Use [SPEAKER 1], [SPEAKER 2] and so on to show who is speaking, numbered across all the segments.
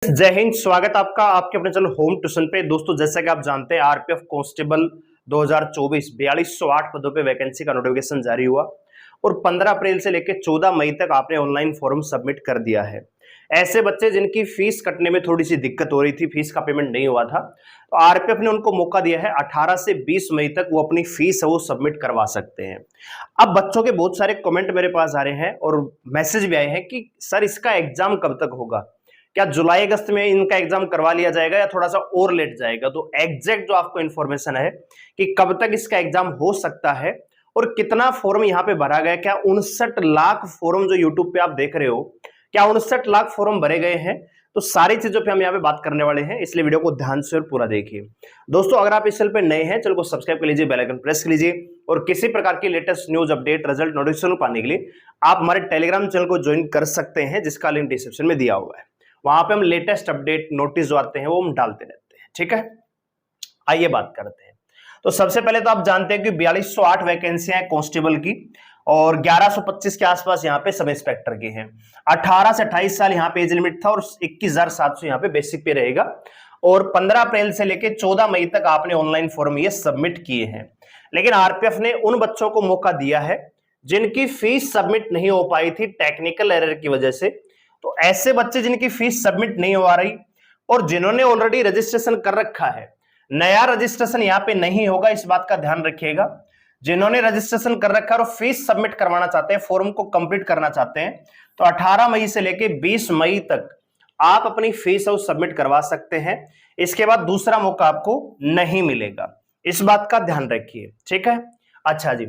[SPEAKER 1] जय हिंद। स्वागत आपका आपके अपने चैनल होम ट्यूशन पे। दोस्तों जैसा कि आप जानते हैं आरपीएफ कांस्टेबल 2024 4208 पदों पे वैकेंसी का नोटिफिकेशन जारी हुआ और 15 अप्रैल से लेकर 14 मई तक आपने ऑनलाइन फॉर्म सबमिट कर दिया है। ऐसे बच्चे जिनकी फीस कटने में थोड़ी सी दिक्कत हो रही थी, फीस का पेमेंट नहीं हुआ था, तो आरपीएफ ने उनको मौका दिया है 18 से 20 मई तक वो अपनी फीस है वो सबमिट करवा सकते हैं। अब बच्चों के बहुत सारे कमेंट मेरे पास आ रहे हैं और मैसेज भी आए हैं कि सर इसका एग्जाम कब तक होगा, क्या जुलाई अगस्त में इनका एग्जाम करवा लिया जाएगा या थोड़ा सा और लेट जाएगा। तो एग्जैक्ट जो आपको इंफॉर्मेशन है कि कब तक इसका एग्जाम हो सकता है और कितना फॉर्म यहाँ पे भरा गया, क्या 59 लाख फॉर्म जो यूट्यूब पे आप देख रहे हो, क्या 59 लाख फॉर्म भरे गए हैं, तो सारी चीजों पे हम यहाँ पे बात करने वाले हैं, इसलिए वीडियो को ध्यान से और पूरा देखिए। दोस्तों अगर आप इस चैनल पे नए हैं, चैनल को सब्सक्राइब कर लीजिए, बेल आइकन प्रेस कर लीजिए और किसी प्रकार की latest news update result notification पाने के लिए आप हमारे टेलीग्राम चैनल को ज्वाइन कर सकते हैं, जिसका लिंक डिस्क्रिप्शन में दिया हुआ है। वहां पे हम लेटेस्ट अपडेट नोटिस जो आते हैं वो हम डालते रहते हैं। ठीक है, आइए बात करते हैं। तो सबसे पहले तो आप जानते हैं कि 4208 वैकेंसियां हैं कांस्टेबल की और 1125 के आसपास यहाँ पे सब इंस्पेक्टर की हैं। 18 से 28 साल यहाँ पे एज लिमिट था और 21,700 यहाँ पे बेसिक पे रहेगा और 15 अप्रैल से लेकर 14 मई तक आपने ऑनलाइन फॉर्म ये सबमिट किए हैं। लेकिन आरपीएफ ने उन बच्चों को मौका दिया है जिनकी फीस सबमिट नहीं हो पाई थी टेक्निकल एरर की वजह से। तो ऐसे बच्चे जिनकी फीस सबमिट नहीं हो रही और जिन्होंने ऑलरेडी रजिस्ट्रेशन कर रखा है, नया रजिस्ट्रेशन यहाँ पे नहीं होगा, इस बात का ध्यान रखिएगा। जिन्होंने रजिस्ट्रेशन कर रखा है और फीस सबमिट करवाना चाहते हैं, फॉर्म को कंप्लीट करना चाहते हैं, तो 18 मई से लेकर 20 मई तक आप अपनी फीस सबमिट करवा सकते हैं। इसके बाद दूसरा मौका आपको नहीं मिलेगा, इस बात का ध्यान रखिए। ठीक है, अच्छा जी।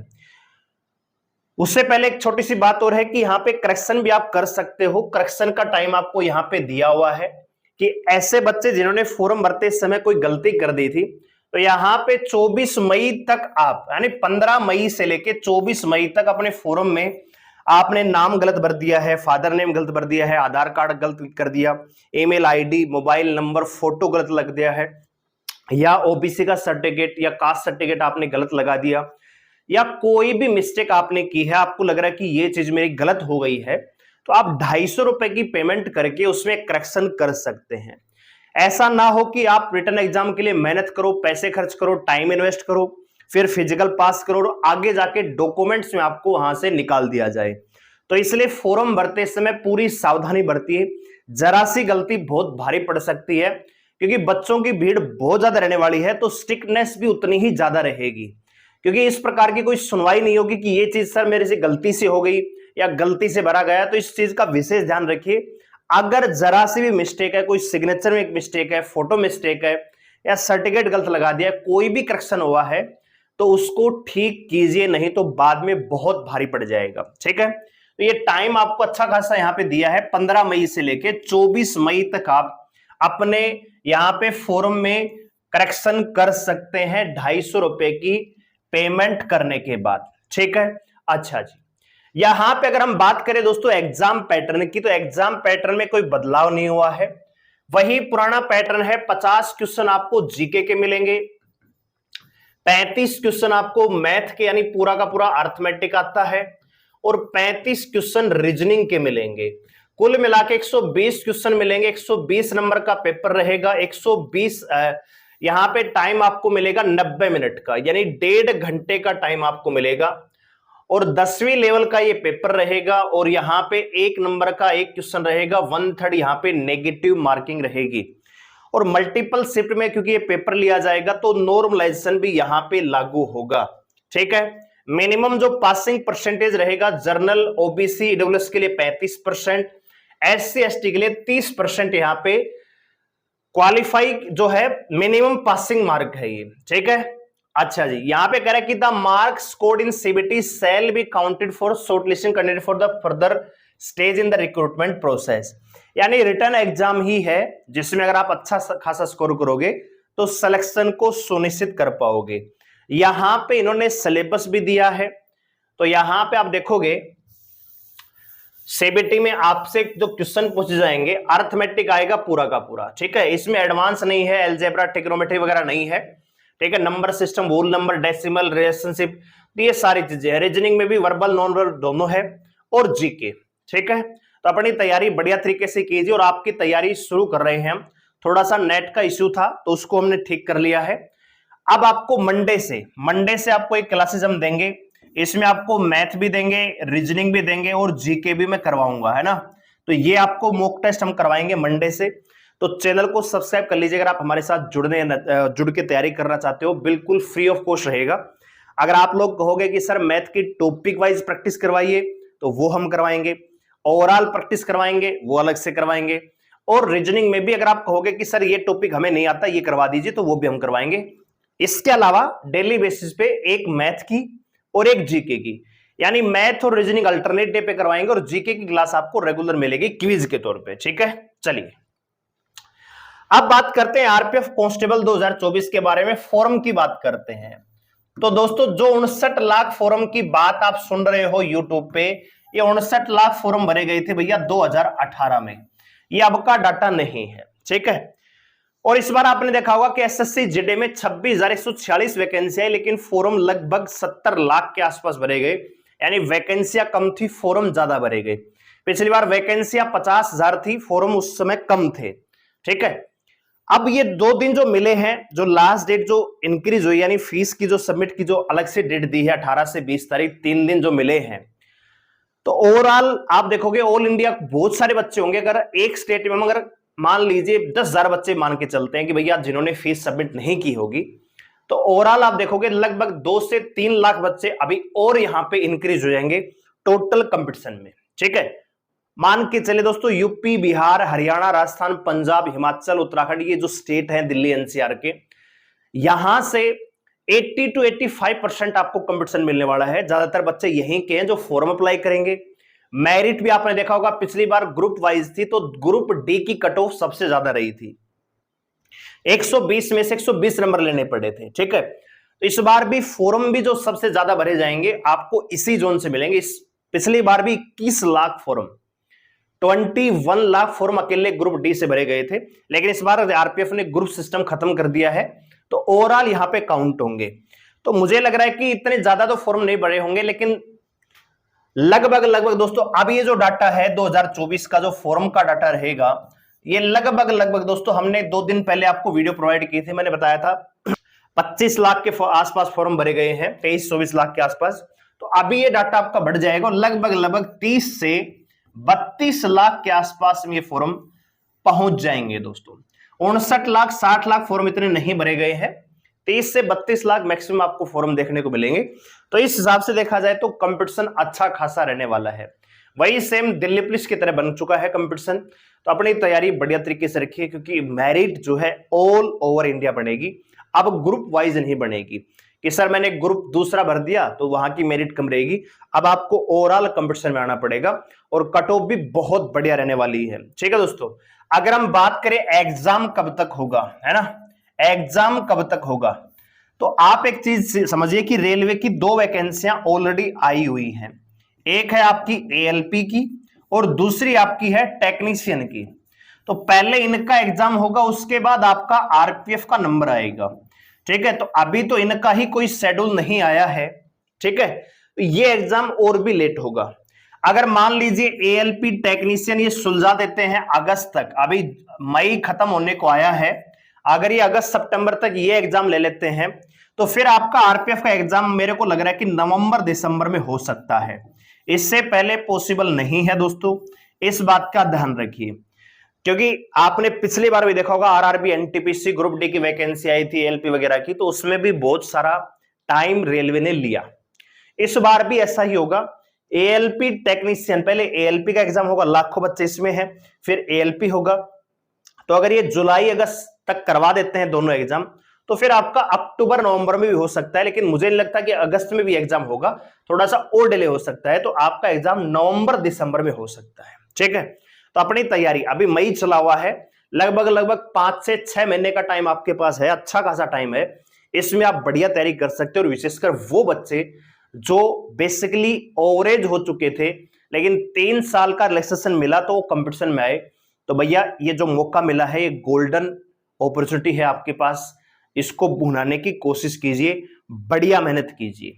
[SPEAKER 1] उससे पहले एक छोटी सी बात और है कि यहाँ पे करेक्शन भी आप कर सकते हो। करेक्शन का टाइम आपको यहाँ पे दिया हुआ है कि ऐसे बच्चे जिन्होंने फॉर्म भरते समय कोई गलती कर दी थी, तो यहाँ पे 24 मई तक आप, यानी 15 मई से लेके 24 मई तक अपने फॉर्म में आपने नाम गलत भर दिया है, फादर नेम गलत भर दिया है, आधार कार्ड गलत कर दिया, email ID, mobile number, photo गलत लग दिया है, या ओबीसी का सर्टिफिकेट या कास्ट सर्टिफिकेट आपने गलत लगा दिया, या कोई भी मिस्टेक आपने की है, आपको लग रहा है कि ये चीज मेरी गलत हो गई है, तो आप 250 रुपए की पेमेंट करके उसमें करेक्शन कर सकते हैं। ऐसा ना हो कि आप रिटर्न एग्जाम के लिए मेहनत करो, पैसे खर्च करो, टाइम इन्वेस्ट करो, फिर फिजिकल पास करो और आगे जाके डॉक्यूमेंट्स में आपको वहां से निकाल दिया जाए। तो इसलिए फॉर्म भरते समय पूरी सावधानी बरतिए। जरा सी गलती बहुत भारी पड़ सकती है, क्योंकि बच्चों की भीड़ बहुत ज्यादा रहने वाली है, तो स्ट्रिक्टनेस भी उतनी ही ज्यादा रहेगी, क्योंकि इस प्रकार की कोई सुनवाई नहीं होगी कि ये चीज सर मेरे से गलती से हो गई या गलती से भरा गया। तो इस चीज का विशेष ध्यान रखिए। अगर जरा सी भी मिस्टेक है, कोई सिग्नेचर में एक मिस्टेक है, फोटो मिस्टेक है या सर्टिफिकेट गलत लगा दिया, कोई भी करेक्शन हुआ है, तो उसको ठीक कीजिए, नहीं तो बाद में बहुत भारी पड़ जाएगा। ठीक है, तो ये टाइम आपको अच्छा खासा यहाँ पे दिया है, 15 मई से लेके 24 मई तक आप अपने यहाँ पे फॉर्म में करेक्शन कर सकते हैं 250 रुपए की पेमेंट करने के बाद। ठीक है, अच्छा जी। यहां पे अगर हम बात करें दोस्तों एग्जाम पैटर्न की, तो एग्जाम पैटर्न में कोई बदलाव नहीं हुआ है, वही पुराना पैटर्न है। 50 क्वेश्चन आपको जीके के मिलेंगे, 35 क्वेश्चन आपको मैथ के यानी पूरा का पूरा अर्थमेटिक आता है और 35 क्वेश्चन रीजनिंग के मिलेंगे। कुल मिला के 120 क्वेश्चन मिलेंगे। 120 नंबर का पेपर रहेगा। 120 यहां पे टाइम आपको मिलेगा 90 मिनट का, यानी 1.5 घंटे का टाइम आपको मिलेगा और 10वीं लेवल का ये पेपर रहेगा और यहां पे 1 नंबर का एक क्वेश्चन रहेगा, 1/3 यहां पे नेगेटिव मार्किंग रहेगी। और मल्टीपल शिफ्ट में क्योंकि ये पेपर लिया जाएगा तो नॉर्मलाइजेशन भी यहां पे लागू होगा। ठीक है, मिनिमम जो पासिंग परसेंटेज रहेगा जनरल, ओबीसी, ईडब्ल्यूएस के लिए 35%, एससी एसटी के लिए 30% यहां पे क्वालिफाई जो है मिनिमम पासिंग मार्क है ये। ठीक है, अच्छा जी। यहां पे कह रहा है कि the marks scored in CBT shall be counted for shortlisting candidate for the further stage in the recruitment process, यानी रिटर्न एग्जाम ही है जिसमें अगर आप अच्छा खासा स्कोर करोगे तो सिलेक्शन को सुनिश्चित कर पाओगे। यहां पे इन्होंने सिलेबस भी दिया है, तो यहां पे आप देखोगे सीबीटी में आपसे जो क्वेश्चन पूछे जाएंगे, अर्थमेटिक आएगा पूरा का पूरा। ठीक है, इसमें एडवांस नहीं है, अलजेब्रा, ट्रिग्नोमेट्री वगैरह नहीं है। ठीक है, number system, whole number, decimal, relationship, ये सारी चीजें है। रीजनिंग में भी वर्बल नॉन वर्बल दोनों है और जीके। ठीक है, तो अपनी तैयारी बढ़िया तरीके से कीजिए और आपकी तैयारी शुरू कर रहे हैं हम। थोड़ा सा नेट का इश्यू था तो उसको हमने ठीक कर लिया है। अब आपको मंडे से आपको एक क्लासेस हम देंगे, इसमें आपको मैथ भी देंगे, रीजनिंग भी देंगे और जीके भी मैं करवाऊंगा, है ना। तो ये आपको मॉक टेस्ट हम करवाएंगे मंडे से। तो चैनल को सब्सक्राइब कर लीजिए अगर आप हमारे साथ जुड़ के तैयारी करना चाहते हो, बिल्कुल फ्री ऑफ कॉस्ट रहेगा। अगर आप लोग कहोगे कि सर मैथ की टॉपिक वाइज प्रैक्टिस करवाइए तो वो हम करवाएंगे, ओवरऑल प्रैक्टिस करवाएंगे वो अलग से करवाएंगे, और रीजनिंग में भी अगर आप कहोगे कि सर ये टॉपिक हमें नहीं आता ये करवा दीजिए तो वो भी हम करवाएंगे। इसके अलावा डेली बेसिस पे एक मैथ की और एक जीके की, यानी मैथ और रीजनिंग अल्टरनेट डे पे करवाएंगे और जीके की क्लास आपको रेगुलर मिलेगी क्विज के तौर पे, ठीक है। चलिए अब बात करते हैं आरपीएफ कांस्टेबल 2024 के बारे में, फॉर्म की बात करते हैं। तो दोस्तों जो 59 लाख फॉर्म की बात आप सुन रहे हो यूट्यूब पे, ये 59 लाख फॉर्म भरे गए थे भैया 2018 में, ये अब का डाटा नहीं है, ठीक है। और इस बार आपने देखा होगा कि एसएससी जीडी में 26,146 वैकेंसी है, लेकिन फॉर्म लगभग 70 लाख के आसपास भरे गए, यानी वैकेंसियां कम थी, फॉर्म ज्यादा भरे गए। पिछली बार वैकेंसियां 50,000 थी, फॉर्म उस समय कम थे, ठीक है। अब ये 2 दिन जो मिले हैं, जो लास्ट डेट जो इंक्रीज हुई यानी फीस की जो सबमिट की जो अलग से डेट दी है 18 से 20 तारीख, 3 दिन जो मिले हैं, तो ओवरऑल आप देखोगे ऑल इंडिया बहुत सारे बच्चे होंगे। अगर एक स्टेट में अगर मान लीजिए 10,000 बच्चे मान के चलते हैं कि भैया जिन्होंने फीस सबमिट नहीं की होगी, तो ओवरऑल आप देखोगे लगभग 2 से 3 लाख बच्चे अभी और यहां पे इंक्रीज हो जाएंगे टोटल कंपटीशन में, ठीक है। मान के चले दोस्तों यूपी, बिहार, हरियाणा, राजस्थान, पंजाब, हिमाचल, उत्तराखंड, ये जो स्टेट हैं दिल्ली एनसीआर के, यहां से 80 to 85% आपको कंपटीशन मिलने वाला है। ज्यादातर बच्चे यहीं के हैं जो फॉर्म अप्लाई करेंगे। मेरिट भी आपने देखा होगा पिछली बार ग्रुप वाइज थी, तो ग्रुप डी की कट ऑफ सबसे ज्यादा रही थी, 120 में से 120 नंबर लेने पड़े थे, ठीक है। तो इस बार भी फॉर्म भी जो सबसे ज्यादा भरे जाएंगे आपको इसी जोन से मिलेंगे। इस पिछली बार भी 21 लाख फॉर्म, 21 लाख फॉर्म अकेले ग्रुप डी से भरे गए थे, लेकिन इस बार आरपीएफ ने ग्रुप सिस्टम खत्म कर दिया है, तो ओवरऑल यहां पे काउंट होंगे। तो मुझे लग रहा है कि इतने ज्यादा तो फॉर्म नहीं भरे होंगे, लेकिन लगभग दोस्तों अब ये जो डाटा है 2024 का जो फॉर्म का डाटा रहेगा, ये लगभग दोस्तों हमने 2 दिन पहले आपको वीडियो प्रोवाइड की थी, मैंने बताया था 25 लाख के आसपास फॉर्म भरे गए हैं, 23-24 लाख के आसपास। तो अभी ये डाटा आपका बढ़ जाएगा, लगभग 30 से 32 लाख के आसपास में ये फॉर्म पहुंच जाएंगे दोस्तों। 59 लाख 60 लाख फॉर्म इतने नहीं भरे गए हैं, 30 से 32 लाख मैक्सिमम आपको फॉर्म देखने को मिलेंगे। तो इस हिसाब से देखा जाए तो कंपटीशन अच्छा खासा रहने वाला है। वही सेम दिल्ली पुलिस की तरह बन चुका है कंपटीशन। तो अपनी तैयारी बढ़िया तरीके से रखिए, क्योंकि मेरिट जो है ऑल ओवर इंडिया बनेगी, अब ग्रुप वाइज नहीं बनेगी कि सर मैंने ग्रुप दूसरा भर दिया तो वहां की मेरिट कम रहेगी। अब आपको ओवरऑल कंपटीशन में आना पड़ेगा और कट ऑफ भी बहुत बढ़िया रहने वाली है, ठीक है दोस्तों। अगर हम बात करें एग्जाम कब तक होगा, है ना, एग्जाम कब तक होगा, तो आप एक चीज समझिए कि रेलवे की 2 वैकेंसियां ऑलरेडी आई हुई हैं। एक है आपकी एएलपी की और दूसरी आपकी है टेक्नीशियन की। तो पहले इनका एग्जाम होगा, उसके बाद आपका आरपीएफ का नंबर आएगा, ठीक है। तो अभी तो इनका ही कोई शेड्यूल नहीं आया है, ठीक है। तो ये एग्जाम और भी लेट होगा। अगर मान लीजिए एएलपी टेक्नीशियन ये सुलझा देते हैं अगस्त तक, अभी मई खत्म होने को आया है, अगर ये अगस्त सितंबर तक ये एग्जाम ले लेते हैं तो फिर आपका आरपीएफ का एग्जाम मेरे को लग रहा है कि नवंबर दिसंबर में हो सकता है, इससे पहले पॉसिबल नहीं है दोस्तों। इस बात का ध्यान रखिए, क्योंकि आपने पिछली बार भी देखा होगा आरआरबी एनटीपीसी ग्रुप डी की वैकेंसी आई थी एलपी वगैरह की, तो उसमें भी बहुत सारा टाइम रेलवे ने लिया। इस बार भी ऐसा ही होगा। एएलपी टेक्नीशियन, पहले एएलपी का एग्जाम होगा, लाखों बच्चे इसमें हैं, फिर एएलपी होगा। तो अगर ये जुलाई अगस्त तक करवा देते हैं दोनों एग्जाम, तो फिर आपका अक्टूबर नवंबर में भी हो सकता है, लेकिन मुझे नहीं लगता कि अगस्त में भी एग्जाम होगा, थोड़ा सा और डिले हो सकता है। तो आपका एग्जाम नवंबर दिसंबर में हो सकता है, ठीक है। तो अपनी तैयारी, अभी मई चला हुआ है, लगभग 5 से 6 महीने का टाइम आपके पास है, अच्छा खासा टाइम है। इसमें आप बढ़िया तैयारी कर सकते हो, और विशेषकर वो बच्चे जो बेसिकली ओवरेज हो चुके थे लेकिन 3 साल का रिलैक्सेशन मिला तो वो कंपटीशन में आए, तो भैया ये जो मौका मिला है, ये गोल्डन अपॉर्चुनिटी है आपके पास, इसको भुनाने की कोशिश कीजिए, बढ़िया मेहनत कीजिए,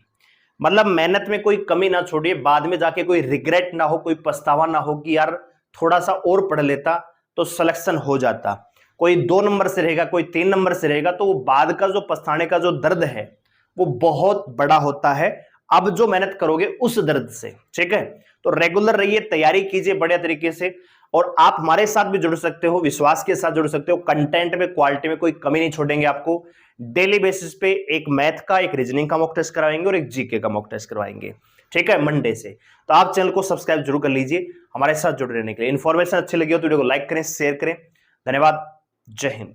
[SPEAKER 1] मतलब मेहनत में कोई कमी ना छोड़िए, बाद में जाके कोई रिग्रेट ना हो, कोई पछतावा ना हो कि यार थोड़ा सा और पढ़ लेता तो सिलेक्शन हो जाता। कोई 2 नंबर से रहेगा, कोई 3 नंबर से रहेगा, तो वो बाद का जो पछताने का जो दर्द है वो बहुत बड़ा होता है अब जो मेहनत करोगे उस दर्द से। ठीक है, तो रेगुलर रहिए, तैयारी कीजिए बढ़िया तरीके से, और आप हमारे साथ भी जुड़ सकते हो, विश्वास के साथ जुड़ सकते हो। कंटेंट में, क्वालिटी में कोई कमी नहीं छोड़ेंगे आपको। डेली बेसिस पे एक मैथ का, एक रीजनिंग का मॉक टेस्ट करवाएंगे और एक जीके का मॉक टेस्ट करवाएंगे। ठीक है, मंडे से। तो आप चैनल को सब्सक्राइब जरूर कर लीजिए हमारे साथ जुड़े रहने के लिए। इन्फॉर्मेशन अच्छी लगी हो तो वीडियो को लाइक करें, शेयर करें। धन्यवाद। जय हिंद।